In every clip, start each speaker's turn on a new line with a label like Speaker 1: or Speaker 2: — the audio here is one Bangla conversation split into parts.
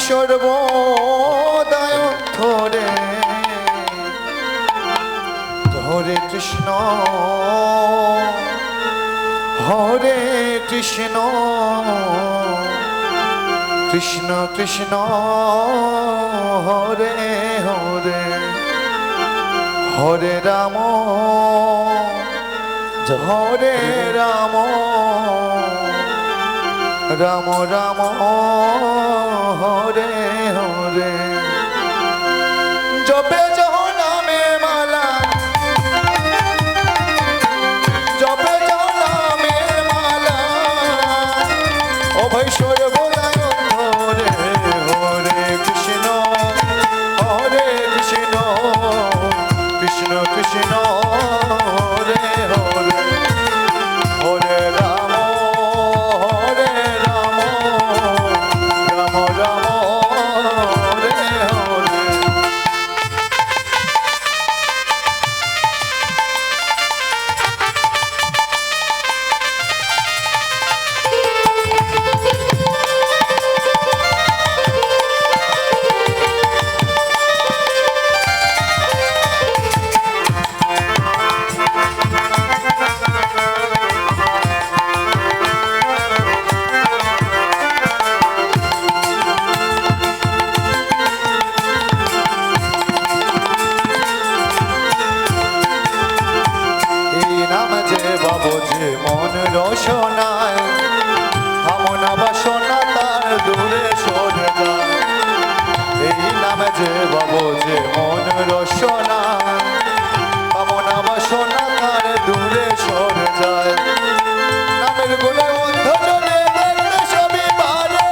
Speaker 1: সর্বদায় ধরে হরে কৃষ্ণ হরে কৃষ্ণ কৃষ্ণ কৃষ্ণ হরে হরে হরে রাম হরে রাম রাম রাম হরে হরে জপে যহ নামে মালা জপে যহ নামে মালা অভয় সর্বদায় হরে হরে কৃষ্ণ হরে কৃষ্ণ কৃষ্ণ কৃষ্ণ হরে হরে হরে রাম হরে রাম রাম রাম হরে হরে বাবু যে মন রসনায় কামনা বাসনা তার দূরে সরে যায় এই নামে যে বাবু যে মন রসনায় কামনা বাসনা তার দূরে সরে যায় নামের গুণে অন্ধ জনে দেখতে সবই পারে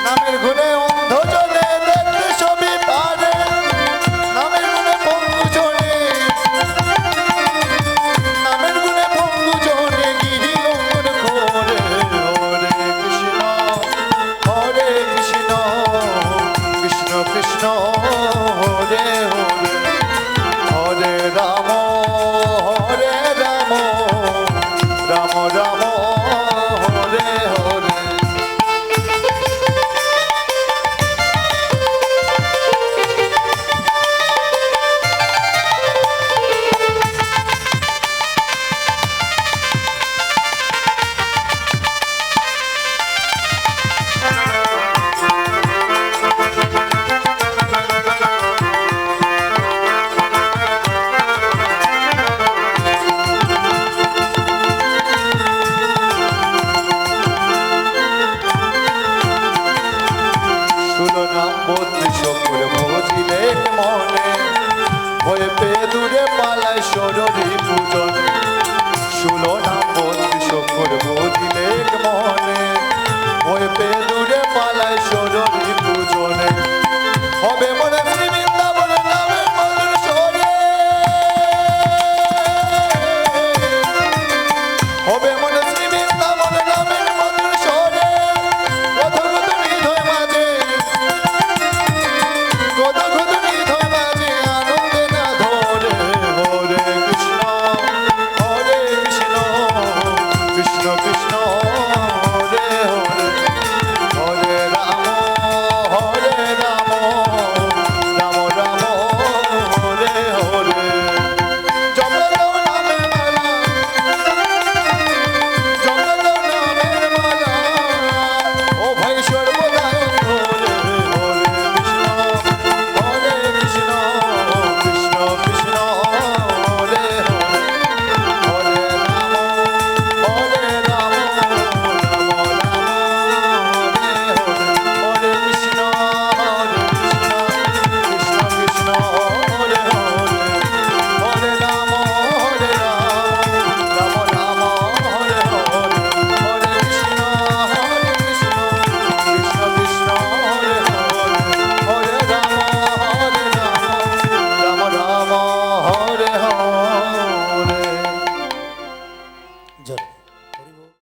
Speaker 1: নামের গুণে অন্ধ জনে দেখতে সবই পারে কৃষ্ণ হরে হরে হরে রাম হরে রাম রাম রাম হরে হরে ভজিলে মনে ভয় পেয়ে দূরে পালায় সররি পূজন শুলো নাম বন্দি শঙ্কর ভজিলে মনে ভয় পেয়ে দূরে পালায় সররি পূজনে হবে মনে বৃন্দাবন নামের মধুর স্বরে হবে মনে বৃন্দাবন নামের মধুর স্বরে কথগত হৃদয় মাঝে কৃষ্ণ কৃষ্ণ হরে হরে হরে রাম হরে রাম রাম রাম হরে হরে জপে দাও নামের মালা জপে দাও নামের মালা ও ভাই সর্বদায় হরে হরে কৃষ্ণ কৃষ্ণ কৃষ্ণ হরে হরে হরে রাম হরে রাম রাম রাম হরে কৃষ্ণ কৃষ্ণ কৃষ্ণ হরে হরে হরে রাম রাম রাম হরে হরে হরে কৃষ্ণ কৃষ্ণ কৃষ্ণ হরে হরে হরে রাম রাম রাম হরে হরে জয়।